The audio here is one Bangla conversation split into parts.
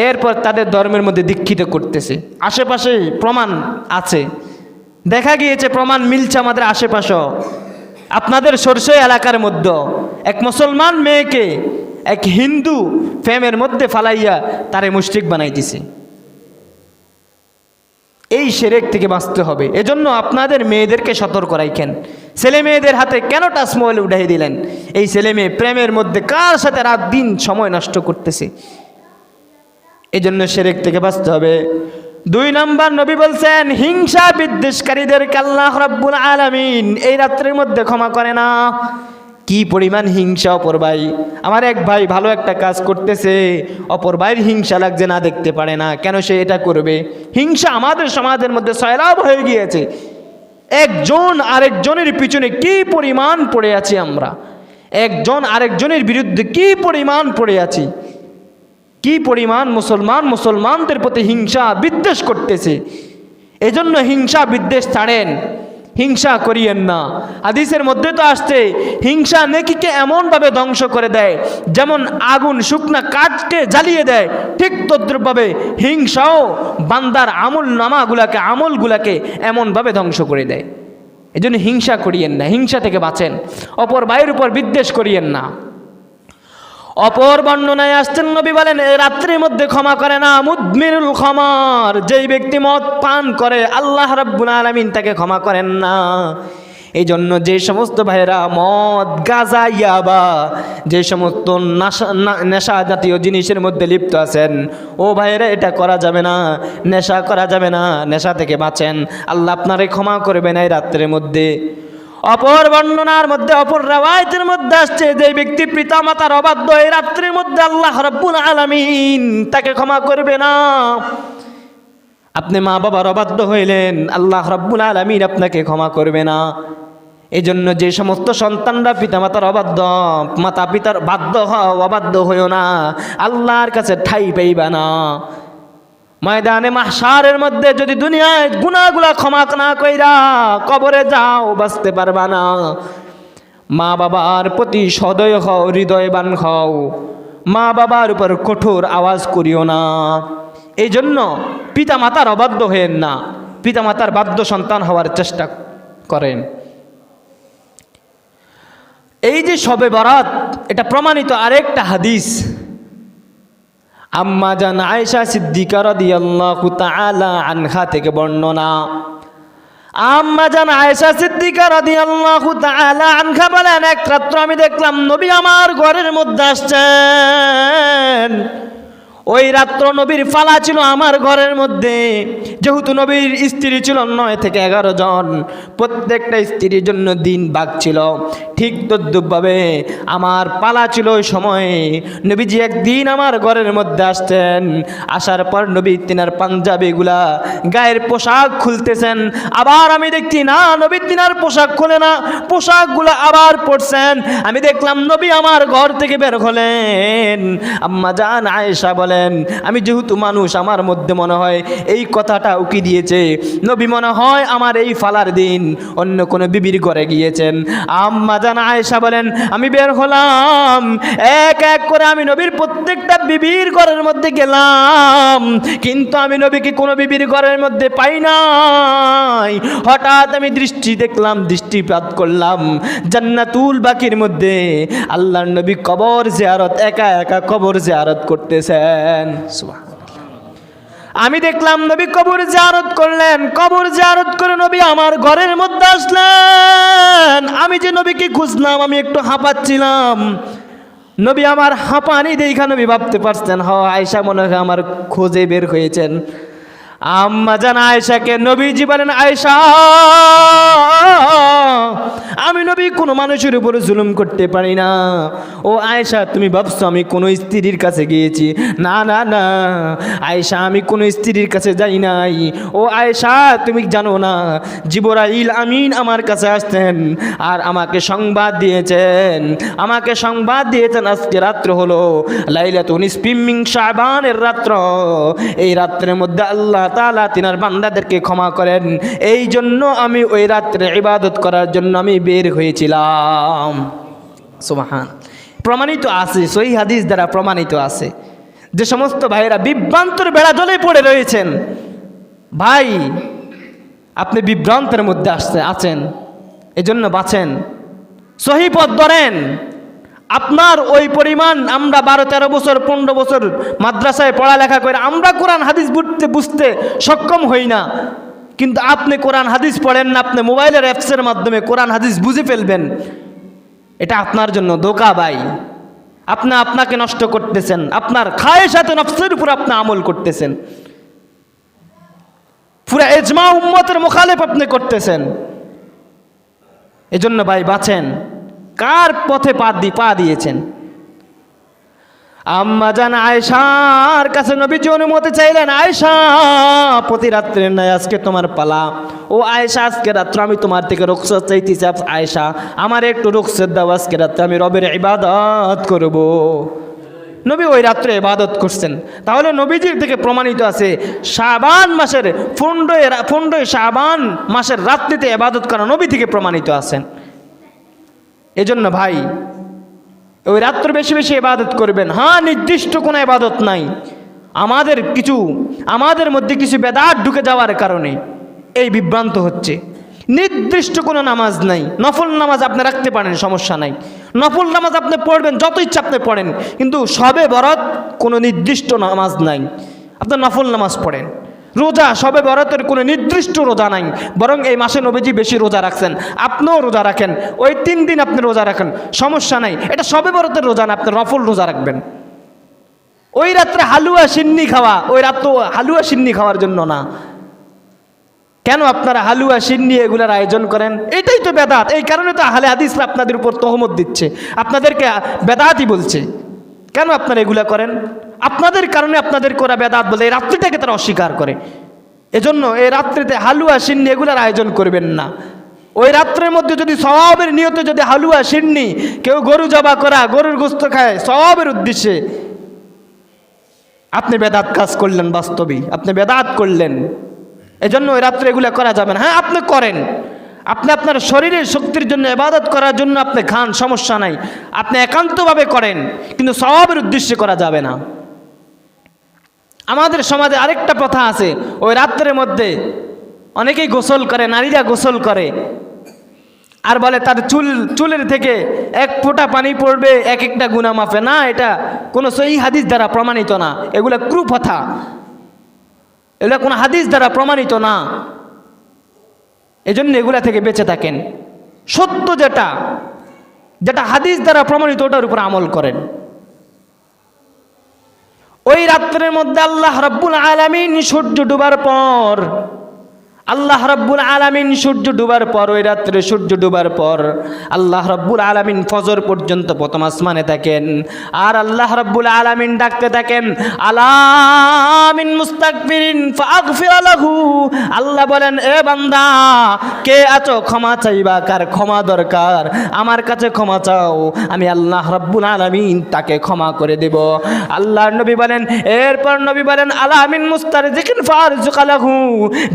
এরপর তাদের ধর্মের মধ্যে দীক্ষিত করতেছে। আশেপাশে প্রমাণ আছে, দেখা গিয়েছে প্রমাণ মিলছে আমাদের আশেপাশেও। আপনাদের সরষে এলাকার মধ্যে এক মুসলমান মেয়েকে এক হিন্দু ফেমের মধ্যে ফালাইয়া তারে মুশরিক বানাই দিছে। এই শিরক থেকে বাঁচতে হবে। এজন্য আপনাদের মেয়েদেরকে সতর্ক রাখেন। ছেলে মেয়েদের হাতে কেন টাচ মোবাইল উঠাই দিলেন? এই ছেলে মেয়ে প্রেমের মধ্যে কার সাথে রাত দিন সময় নষ্ট করতেছে। এজন্য শিরক থেকে বাঁচতে হবে। 2 নম্বর নবী বলছেন, হিংসা বিদ্বেষকারীদেরকে আল্লাহ রাব্বুল আলামিন এই রাত্রের মধ্যে ক্ষমা করে না। কি পরিমাণ হিংসা! অপর ভাই, আমার এক ভাই ভালো একটা কাজ করতেছে, অপর ভাইয়ের হিংসা লাগছে না, দেখতে পারে না, কেন সে এটা করবে? হিংসা আমাদের সমাজের মধ্যে সয়লাব হয়ে গিয়েছে। একজন আরেকজনের পিছনে কি পরিমাণ পড়ে আছি আমরা, একজন আরেকজনের বিরুদ্ধে কি পরিমাণ পড়ে আছি, কি পরিমাণ মুসলমানদের প্রতি হিংসা বিদ্বেষ করতেছে। এজন্য হিংসা বিদ্বেষ ছাড়েন, হিংসা করিয়েন না। হাদিসের মধ্যে তো আসছে, হিংসা নেকিকে এমনভাবে ধ্বংস করে দেয় যেমন আগুন শুকনা কাঠকে জ্বালিয়ে দেয়, ঠিক তদ্রুপভাবে হিংসাও বান্দার আমলগুলাকে এমনভাবে ধ্বংস করে দেয়। এজন্য হিংসা করিয়েন না, হিংসা থেকে বাঁচেন, অপর ভাইয়ের উপর বিদ্বেষ করিয়েন না। অপর বর্ণনায় আসছেন, নবী বলেন, রাত্রির মধ্যে ক্ষমা করে না মুদমিনুল খামার, যেই ব্যক্তি মদ পান করে আল্লাহ রাব্বুল আলামিন তাকে ক্ষমা করেন না। এই জন্য যে সমস্ত ভাইয়েরা মদ, গাঁজা, ইয়াবা, যে সমস্ত নেশা জাতীয় জিনিসের মধ্যে লিপ্ত আছেন, ও ভাইয়েরা এটা করা যাবে না, নেশা করা যাবে না, নেশা থেকে বাঁচেন, আল্লাহ আপনারে ক্ষমা করবেন এই রাত্রের মধ্যে। অপর বর্ণনার মধ্যে, অপর রাওয়ায়াতের মধ্যে আসছে, যে ব্যক্তি পিতামাতার অবাধ্য এই রাত্রির মধ্যে আল্লাহ রাব্বুল আলামিন তাকে ক্ষমা করবে না। আপনি মা বাবার অবাধ্য হইলেন, আল্লাহ রাব্বুল আলামিন আপনাকে ক্ষমা করবে না। এই জন্য যে সমস্ত সন্তানরা পিতামাতার অবাধ্য, মাতা পিতার বাধ্য হও, অবাধ্য হইও না, আল্লাহর কাছে ঠাই পাইবা না। ময়দানে মাহশারের মধ্যে যদি দুনিয়ায় গুনাহগুলা ক্ষমা না কইরা কবরে যাও, বাঁচতে পারবা না। মা বাবার প্রতি সদয় হও, হৃদয়বান হও, মা বাবার উপর কঠোর আওয়াজ করিও না। এই জন্য পিতামাতার অবাধ্য হয়েন না, পিতামাতার বাধ্য সন্তান হওয়ার চেষ্টা করেন। এই যে শবে বরাত, এটা প্রমাণিত আরেকটা হাদিস। আম্মা জান আয়েশা সিদ্দিকা রাদিয়াল্লাহু তাআলা আনহা থেকে বর্ণনা। আম্মা জান আয়েশা সিদ্দিকা রাদিয়াল্লাহু তাআলা আনহা বলেন, এক রাত্র আমি দেখলাম নবী আমার ঘরের মধ্যে আসছেন। ওই রাত্র নবীর ফালা ছিল আমার ঘরের মধ্যে। যেহেতু নবীর স্ত্রী ছিল 9 থেকে 11 জন, প্রত্যেকটা স্ত্রীর জন্য দিন ভাগ ছিল। ঠিক তদ্রুপভাবে আমার পালা ছিল ওই সময়ে। নবীজি একদিন আমার ঘরের মধ্যে আসতেন, আসার পর নবী তিনার পাঞ্জাবিগুলা, গায়ের পোশাক খুলতেছেন। আবার আমি দেখছি না, নবী তিনার পোশাক খুলে না, পোশাকগুলো আবার পরছেন। আমি দেখলাম নবী আমার ঘর থেকে বের হলেন। আম্মা জান আয়েশা বলেন, আমি যেহেতু মানুষ, আমার মধ্যে মনে হয় এই কথাটা উকি দিয়েছে, নবী মনে হয় আমার এই ফালার দিন অন্য কোনো বিবির ঘরে গিয়েছেন। আম্মা জান আয়েশা বলেন, আমি বের হলাম, এক এক করে আমি নবীর প্রত্যেকটা বিবির ঘরের মধ্যে গেলাম, কিন্তু আমি নবীকে কোনো বিবির ঘরের মধ্যে পাই নাই। হঠাৎ আমি দৃষ্টিপাত করলাম জান্নাতুল বাকির মধ্যে আল্লাহর নবী কবর জিয়ারত, একা একা কবর জিয়ারত করতেছেন। আমি দেখলাম নবী কবর জিয়ারত করলেন, কবর জিয়ারত করে নবী আমার ঘরের মধ্যে আসলেন। আমি যে নবীকে খুঁজলাম, আমি একটু হাঁপাচ্ছিলাম। নবী আমার হাঁপানি দেখা নবী ভাবতে পারছেন, আয়েশা মনে হয় আমার খোঁজে বের হয়েছেন। আম্মা জান আয়েশাকে নবীজি বলেন, আয়েশা, আমি নবী কোনো মানুষের উপরে জুলুম করতে পারি না। ও আয়েশা, তুমি ভাবছো আমি কোনো স্ত্রীর কাছে গিয়েছি? না না না আয়েশা, আমি কোনো স্ত্রীর কাছে যাই নাই। ও আয়েশা, তুমি জানো না, জিবরাইল আমিন আমার কাছে আসতেন আর আমাকে সংবাদ দিয়েছেন আজকে রাত্র হলো লাইলাতুন নিসফিম মিন শাবানের রাত্র। এই রাত্রের মধ্যে আল্লাহ তাআলা তিনার বান্দাদেরকে ক্ষমা করেন। এই জন্য আমি ওই রাত্রে ইবাদত করার জন্য আমি বের হয়েছিলাম। সুবহান। প্রমাণিত আছে, সহিহ হাদিস দ্বারা প্রমাণিত আছে যে সমস্ত ভাইয়েরা বিভ্রান্তর বেড়া জলে পড়ে রয়েছেন, ভাই আপনি বিভ্রান্তের মধ্যে আছেন, এজন্য বাঁচেন, সহি পথ ধরেন। আপনার ওই পরিমাণ আমরা 12-13 বছর 15 বছর মাদ্রাসায় পড়ালেখা করে আমরা কোরআন হাদিস বুঝতে সক্ষম হই না, কিন্তু আপনি কোরআন হাদিস পড়েন না, আপনি মোবাইলের অ্যাপসের মাধ্যমে কোরআন হাদিস বুঝে ফেলবেন, এটা আপনার জন্য ধোঁকা ভাই। আপনি আপনাকে নষ্ট করতেছেন, আপনার খায়েশাতে নফসের উপর আপনি আমল করতেছেন, পুরা ইজমা উম্মতের মুখালেফ আপনি করতেছেন। এজন্য ভাই বাঁচেন। কার পথে পা দিয়েছেন? আম্মা জান আয়েশার কাছে নবীজি অনুমতি চাইলেন, আয়েশা প্রতি রাত্রে নাই আজকে তোমার পালা, ও আয়েশা আজকে রাত্রে আমি তোমার থেকে রুখসত চাইতেছি, আয়েশা আমার একটু রুখসত দাও, আজকে রাত্রে আমি রবের ইবাদত করব। নবী ওই রাত্রে ইবাদত করছেন। তাহলে নবীজির থেকে প্রমাণিত আছে শাবান মাসের 15 শাবান মাসের রাত্রিতে ইবাদত করা নবী থেকে প্রমাণিত আছেন। এজন্য ভাই ওই রাত্রে বেশি বেশি ইবাদত করবেন। হ্যাঁ, নির্দিষ্ট কোনো ইবাদত নাই, আমাদের মধ্যে কিছু বেদাত ঢুকে যাওয়ার কারণে এই বিভ্রান্ত হচ্ছে। নির্দিষ্ট কোনো নামাজ নাই, নফল নামাজ আপনি রাখতে পারেন, সমস্যা নাই, নফল নামাজ আপনি পড়বেন, যত ইচ্ছা আপনি পড়েন, কিন্তু শবে বরাত কোনো নির্দিষ্ট নামাজ নাই, আপনি নফল নামাজ পড়েন। রোজা, শবে বরাতের কোনো নির্দিষ্ট রোজা নাই, বরং এই মাসে নবীজি বেশি রোজা রাখছেন, আপনিও রোজা রাখেন, ওই 3 দিন আপনি রোজা রাখেন, সমস্যা নাই, এটা শবে বরাতের রোজা না, আপনি নফল রোজা রাখবেন। ওই রাত্রে হালুয়া সিন্নি খাওয়া, ওই রাত্র হালুয়া সিন্নি খাওয়ার জন্য না। কেন আপনারা হালুয়া সিন্নি এগুলার আয়োজন করেন? এটাই তো বেদাত। এই কারণে তো আহলে হাদিসরা আপনাদের উপর তহমত দিচ্ছে, আপনাদেরকে বেদাতই বলছে। কেন আপনারা এগুলা করেন? আপনাদের কারণে আপনাদের করা বেদাত বলে এই রাত্রিটাকে তারা অস্বীকার করে। এজন্য এই রাত্রিতে হালুয়া সিন্নি এগুলার আয়োজন করবেন না। ওই রাত্রের মধ্যে যদি সওয়াবের নিয়তে যদি হালুয়া সিন্নি, কেউ গরু জবা করা, গরুর গোশত খায় সওয়াবের উদ্দেশ্যে, আপনি বেদাত কাজ করলেন, বাস্তবিক আপনি বেদাত করলেন। এজন্য ওই রাত্রে এগুলো করা যাবে না। হ্যাঁ, আপনি করেন, আপনি আপনার শরীরের শক্তির জন্য, ইবাদত করার জন্য আপনি খান, সমস্যা নাই, আপনি একান্তভাবে করেন, কিন্তু সওয়াবের উদ্দেশ্যে করা যাবে না। আমাদের সমাজে আরেকটা প্রথা আছে, ওই রাত্রের মধ্যে অনেকেই গোসল করে, নারীরা গোসল করে, আর বলে তার চুলের থেকে 1 ফোঁটা পানি পড়বে, একটা গুনাহ মাফে। না, এটা কোনো সহিহ হাদিস দ্বারা প্রমাণিত না, এগুলা কুপ্রথা, এগুলা কোনো হাদিস দ্বারা প্রমাণিত না। এজন্য এগুলা থেকে বেঁচে থাকেন। সত্য যেটা হাদিস দ্বারা প্রমাণিত, ওটার উপর আমল করেন। ওই রাত্রের মধ্যে আল্লাহ রাব্বুল আলামিন সূর্য ডুবার পর, আল্লাহ রাব্বুল আলামিন সূর্য ডুবার পর, ওই রাত্রে সূর্য ডুবার পর আল্লাহ রাব্বুল আলামিন ফজর পর্যন্ত প্রথম আসমানে থাকেন, আর আল্লাহ রাব্বুল আলামিন ডাকতে থাকেন, আলা মিন মুস্তাগফিরিন ফাগফির লাহু। আল্লাহ বলেন, এ বান্দা, কে আছো ক্ষমা চাইবা, কার ক্ষমা দরকার, আমার কাছে ক্ষমা চাও, আমি আল্লাহ রাব্বুল আলামিন তাকে ক্ষমা করে দেব। আল্লাহর নবী বলেন, এরপর নবী বলেন, আলা মিন মুস্তারজিকিন ফারজুক লাহু।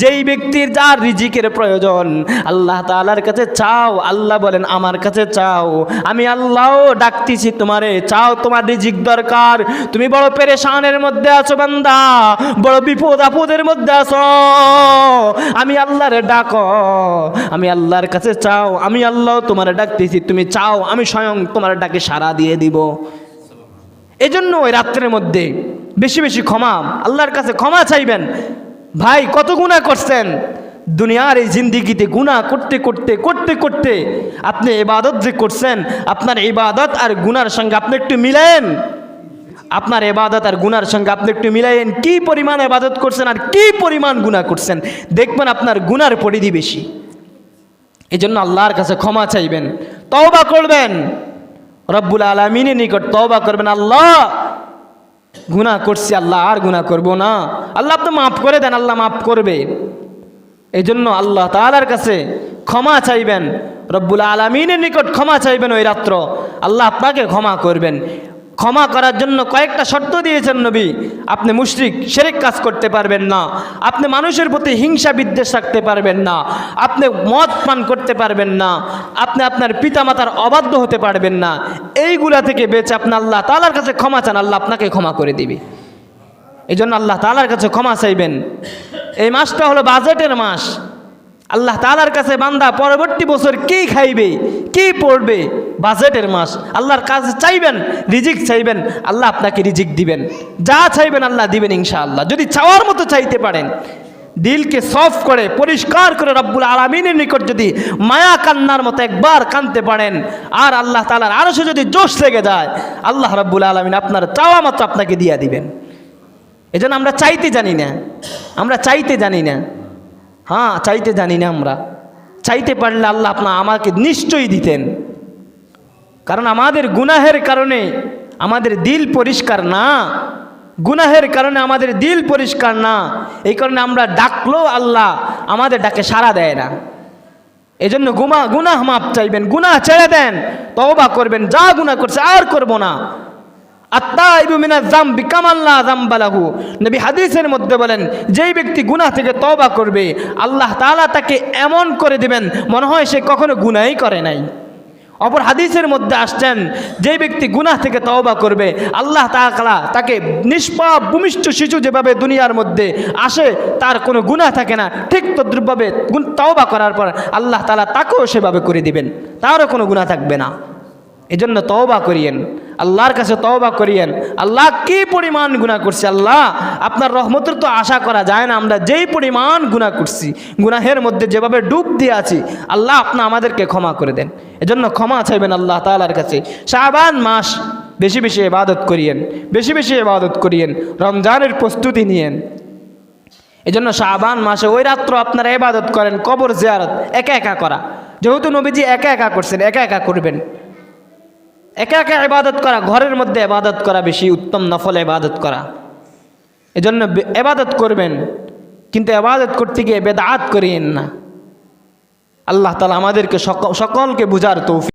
যেই ব্যক্তি যার রিজিকের প্রয়োজন, আল্লাহ তাআলার কাছে চাও। আল্লাহ বলেন, আমার কাছে চাও, আমি আল্লাহ ডাকতেছি তোমারে, চাও, তোমার রিজিক দরকার, তুমি বড় পেরেশানের মধ্যে আছো বান্দা, বড় বিপদ আপদের মধ্যে আছো, আমি আল্লাহরে ডাকো, আমি আল্লাহর কাছে চাও, আমি আল্লাহ তোমারে ডাকতেছি, তুমি চাও, আমি স্বয়ং তোমার ডাকে সাড়া দিয়ে দিব। এজন্য ওই রাত্রের মধ্যে বেশি বেশি ক্ষমা, আল্লাহর কাছে ক্ষমা চাইবেন। ভাই, কত গুনাহ করছেন দুনিয়ার এই জিন্দিগিতে, গুনাহ করতে করতে করতে করতে আপনি ইবাদত যে করছেন, আপনার ইবাদত আর গুনার সঙ্গে আপনি একটু মিলায়েন, আপনার ইবাদত আর গুনার সঙ্গে আপনি একটু মিলায়েন, কি পরিমাণ ইবাদত করছেন আর কি পরিমাণ গুনাহ করছেন, দেখবেন আপনার গুনার পরিধি বেশি। এই জন্য আল্লাহর কাছে ক্ষমা চাইবেন, তওবা করবেন, রব্বুল আলামিনের নিকট তওবা করবেন, আল্লাহ গুনাহ করছি, আল্লাহ আর গুনাহ করব না, আল্লাহ আপনি মাফ করে দেন, আল্লাহ মাফ করবে। এই জন্য আল্লাহ তাআলার কাছে ক্ষমা চাইবেন, রব্বুল আলামিনের নিকট ক্ষমা চাইবেন ওই রাত্র, আল্লাহ আপনাকে ক্ষমা করবেন। ক্ষমা করার জন্য কয়েকটা শর্ত দিয়েছেন নবী। আপনি মুশরিক শিরক কাজ করতে পারবেন না, আপনি মানুষের প্রতি হিংসা বিদ্বেষ রাখতে পারবেন না, আপনি মদ পান করতে পারবেন না, আপনি আপনার পিতামাতার অবাধ্য হতে পারবেন না। এইগুলা থেকে বেঁচে আপনি আল্লাহ তাআলার কাছে ক্ষমা চান, আল্লাহ আপনাকে ক্ষমা করে দিবে। এই জন্য আল্লাহ তাআলার কাছে ক্ষমা চাইবেন। এই মাসটা হলো বাজেটের মাস। আল্লাহ তাআলার কাছে বান্দা পরবর্তী বছর কি খাইবে, কি পড়বে, বাজেটের মাস। আল্লাহর কাছে চাইবেন, রিজিক চাইবেন, আল্লাহ আপনাকে রিজিক দিবেন। যা চাইবেন আল্লাহ দিবেন ইনশাআল্লাহ, যদি চাওয়ার মতো চাইতে পারেন। দিলকে সফ করে পরিষ্কার করে রব্বুল আলামিনের নিকট যদি মায়া কান্নার মতো একবার কাঁদতে পারেন, আর আল্লাহ তাআলার আরশে যদি জোশ লেগে যায়, আল্লাহ রব্বুল আলামিন আপনার চাওয়া মতো আপনাকে দিয়া দিবেন। এজন্য আমরা চাইতে জানি না, আমরা চাইতে জানি না। হ্যাঁ, চাইতে জানি না। আমরা চাইতে পারলে আল্লাহ আমাকে নিশ্চয়ই দিতেন। কারণ আমাদের গুনাহের কারণে আমাদের দিল পরিষ্কার না, গুনাহের কারণে আমাদের দিল পরিষ্কার না। এই কারণে আমরা ডাকলেও আল্লাহ আমাদের ডাকে সাড়া দেয় না। এজন্য গুনাহ মাপ চাইবেন, গুনাহ ছেড়ে দেন, তওবা করবেন, যা গুনাহ করছে আর করব না। আত্তাইবু মিনাজ যামবি কামান লা যামবা লাহু। নবী হাদিসের মধ্যে বলেন, যেই ব্যক্তি গুনাহ থেকে তওবা করবে আল্লাহ তাআলা তাকে এমন করে দিবেন মনে হয় সে কখনো গুনাহই করে নাই। অপর হাদিসের মধ্যে আসছেন, যেই ব্যক্তি গুনাহ থেকে তওবা করবে আল্লাহ তাআলা তাকে নিষ্পাপ ভূমিষ্ঠ শিশু যেভাবে দুনিয়ার মধ্যে আসে, তার কোনো গুনাহ থাকে না, ঠিক তদ্রুপভাবে তওবা করার পর আল্লাহ তাআলা তাকেও সেভাবে করে দিবেন, তারও কোনো গুনাহ থাকবে না। এজন্য তওবা করিয়েন, আল্লাহর কাছে তওবা করিয়েন। আল্লাহ কি পরিমাণ গুনাহ করছি, আল্লাহ আপনার রহমতের তো আশা করা যায় না। আমরা যেই পরিমাণ গুনাহ করছি, গুনাহের মধ্যে যেভাবে ডুব দিয়ে আছি, আল্লাহ আপনি আমাদেরকে ক্ষমা করে দেন। এজন্য ক্ষমা চাইবেন আল্লাহ তাআলার কাছে। শাবান মাস বেশি বেশি ইবাদত করিয়েন, বেশি বেশি ইবাদত করিয়েন, রমজানের প্রস্তুতি নিয়েন। এজন্য শাবান মাসে ওই রাত্র আপনারা ইবাদত করেন, কবর জিয়ারত একা একা করা। যেহেতু নবীজি একা একা করছেন, একা একা করবেন। একা একা ইবাদত করা, ঘরের মধ্যে ইবাদত করা বেশি উত্তম, নফল ইবাদত করা। এজন্য ইবাদত করবেন, কিন্তু ইবাদত করতে গিয়ে বেদাত করিয়েন না। আল্লাহ তাআলা আমাদেরকে সকলকে বুঝার তৌফিক